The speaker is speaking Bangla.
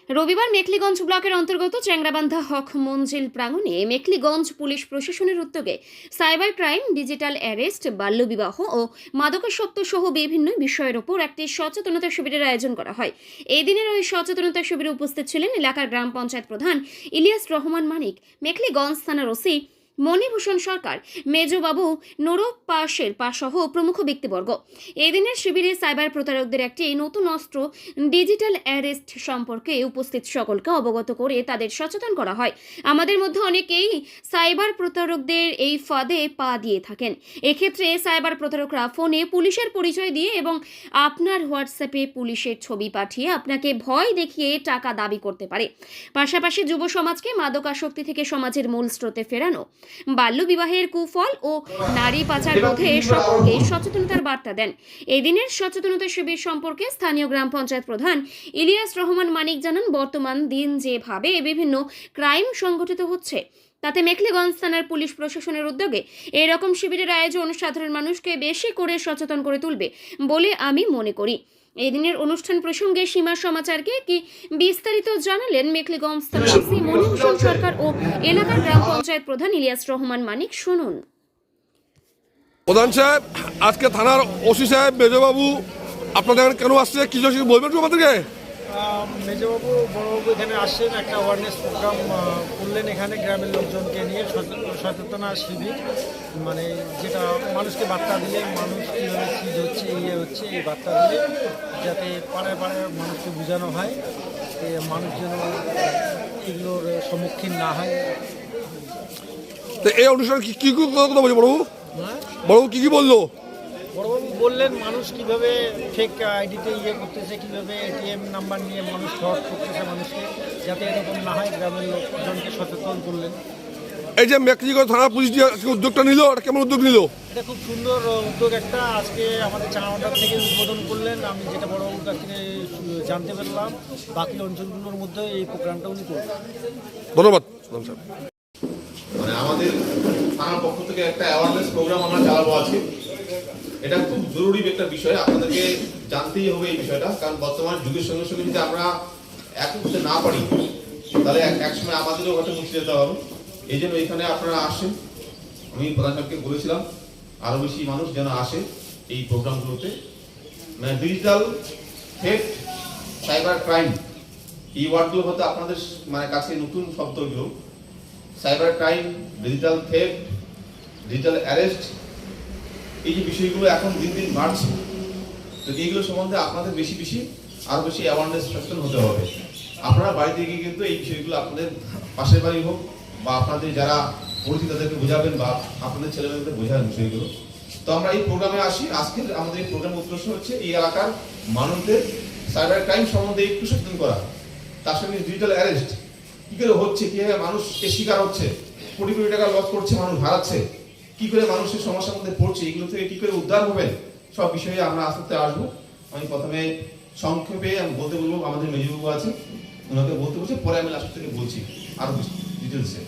রবিবার মেখলিগঞ্জ ব্লকের অন্তর্গত চ্যাংরাবান্ধা হক মঞ্জিল প্রাঙ্গণে মেখলিগঞ্জ পুলিশ প্রশাসনের উদ্যোগে সাইবার ক্রাইম, ডিজিটাল অ্যারেস্ট, বাল্যবিবাহ ও মাদকাসক্ত সহ বিভিন্ন বিষয়ের উপর একটি সচেতনতা শিবিরের আয়োজন করা হয়। এই দিনের ওই সচেতনতা শিবিরে উপস্থিত ছিলেন এলাকার গ্রাম পঞ্চায়েত প্রধান ইলিয়াস রহমান মানিক, মেখলিগঞ্জ থানার ওসি মণিভূষণ সরকার, মেজবাবু নুরুপ পাশের সহ প্রমুখ ব্যক্তিবর্গ। এই দিনের শিবিরে সাইবার প্রতারকদের একটি নতুন অস্ত্র ডিজিটাল অ্যারেস্ট সম্পর্কে উপস্থিত সকলকে অবগত করে তাদের সচেতন করা হয়। আমাদের মধ্যে অনেকেই সাইবার প্রতারকদের এই ফাঁদে পা দিয়ে থাকেন। এক্ষেত্রে সাইবার প্রতারকরা ফোনে পুলিশের পরিচয় দিয়ে এবং আপনার হোয়াটসঅ্যাপে পুলিশের ছবি পাঠিয়ে আপনাকে ভয় দেখিয়ে টাকা দাবি করতে পারে। পাশাপাশি যুব সমাজকে মাদকাসক্তি থেকে সমাজের মূল স্রোতে ফেরানো, বাল্যবিবাহের কুফল ও নারী পাচার রোধে সকলকে সচেতনতার বার্তা দেন। এই দিনের সচেতনতা শিবির সম্পর্কে স্থানীয় গ্রাম পঞ্চায়েত প্রধান ইলিয়াস রহমান মানিক জানান, বর্তমান দিন যেভাবে বিভিন্ন ক্রাইম সংগঠিত হচ্ছে তাতে মেখলিগঞ্জ থানার পুলিশ প্রশাসনের উদ্যোগে এরকম শিবিরের আয়োজন সাধারণ মানুষকে বেশি করে সচেতন করে তুলবে বলে আমি মনে করি। এই দিনের অনুষ্ঠান প্রসঙ্গে সীমা সমাচারকে কি বিস্তারিত জানালেন মেখলিগঞ্জ থানার ওসি মণিভূষণ সরকার ও এলাকার গ্রাম পঞ্চায়েত প্রধান ইলিয়াস রহমান মানিক। শুনুন। প্রধান সাহেব, আজকে থানার ওসি সাহেব মেজবাবু আপনাদের কেন আসছে কিছু বলবেন তো আমাদেরকে? মেজবাবু বড়বাবু এখানে আসছেন, একটা অ্যাওয়ারনেস প্রোগ্রাম করলেন এখানে গ্রামের লোকজনকে নিয়ে সচেতনা শিবির, মানে যেটা মানুষকে বার্তা দিলে মানুষ কীভাবে চিজ হচ্ছে হচ্ছে এই বার্তা দিলে যাতে পাড়ায় পাড়ায় মানুষকে বোঝানো হয়, মানুষ যেন এগুলোর সম্মুখীন না হয়। তো এই অনুষ্ঠান কি কথা বলছে বড়বাবু? বড়বাবু কি বললো? বড়বাবু বললেন মানুষ কিভাবে ফেক আইডিতে করতেছে, কিভাবে এটিএম নাম্বার নিয়ে মানুষ ফ্রড করতেছে মানুষকে, যাতে এরকম না হয় গ্রামের লোকজনকে সচেতন করলেন। এই যে মেখলিগঞ্জ থানা পুলিশ যে আজকে উদ্যোগটা নিল, এটা কেমন উদ্যোগ নিল? এটা খুব সুন্দর উদ্যোগ একটা, আজকে আমাদের চাঁড়াটার থেকে উদ্বোধন করলেন। আমি যেটা বড়বাবুর কাছ থেকে জানতে পারলাম, বাকি অঞ্চলগুলোর মধ্যে এই প্রোগ্রামটা উনি করবেন। ধন্যবাদ। মানে আমাদের থানার পক্ষ থেকে একটা অ্যাওয়ারনেস প্রোগ্রাম আমরা চালাবো আজকে। এটা খুব জরুরি একটা বিষয়, আপনাদেরকে জানতেই হবে এই বিষয়টা, কারণ বর্তমান যুগের সঙ্গে সঙ্গে যদি আমরা এক করতে না পারি তাহলে একসময় আমাদেরও হয়তো মুছে যেতে হবে। এই জন্য এখানে আপনারা আসেন, আমি প্রধান সাহেবকে বলেছিলাম আরও বেশি মানুষ যেন আসে এই প্রোগ্রামগুলোতে। মানে ডিজিটাল থেফট, সাইবার ক্রাইম, এই ওয়ার্ডগুলো হয়তো আপনাদের মানে কাছে নতুন শব্দগুলো। Cyber crime, digital theft, digital arrest, এই যে বিষয়গুলো এখন দিন দিন বাড়ছে, তো এইগুলো সম্বন্ধে আপনাদের আরো বেশি অ্যাওয়ারনেস সচেতন হতে হবে। আপনারা বাড়িতে গিয়ে কিন্তু এই বিষয়গুলো আপনাদের পাশের বাড়ি হোক বা আপনাদের যারা পরিচিত তাদেরকে বোঝাবেন বা আপনাদের ছেলেমেয়েদের বোঝাবেন বিষয়গুলো। তো আমরা এই প্রোগ্রামে আসি, আজকে আমাদের এই প্রোগ্রামের উদ্দেশ্য হচ্ছে এই এলাকার মানুষদের সাইবার ক্রাইম সম্বন্ধে একটু সচেতন করা, তার সঙ্গে ডিজিটাল অ্যারেস্ট কি করে হচ্ছে, কিভাবে মানুষ এর শিকার হচ্ছে, কোটি কোটি টাকা লস করছে, মানুষ হারাচ্ছে, কি করে মানুষের সমস্যার মধ্যে পড়ছে, এগুলো থেকে কি করে উদ্ধার হবেন, সব বিষয়ে আমরা আস্তে আস্তে আসবো। আমি প্রথমে সংক্ষেপে আমি বলতে বলবো, আমাদের মেজবাবু আছে ওনাকে বলতে বলছি, পরে আমি লাস্ট থেকে বলছি আরো ডিটেলসে।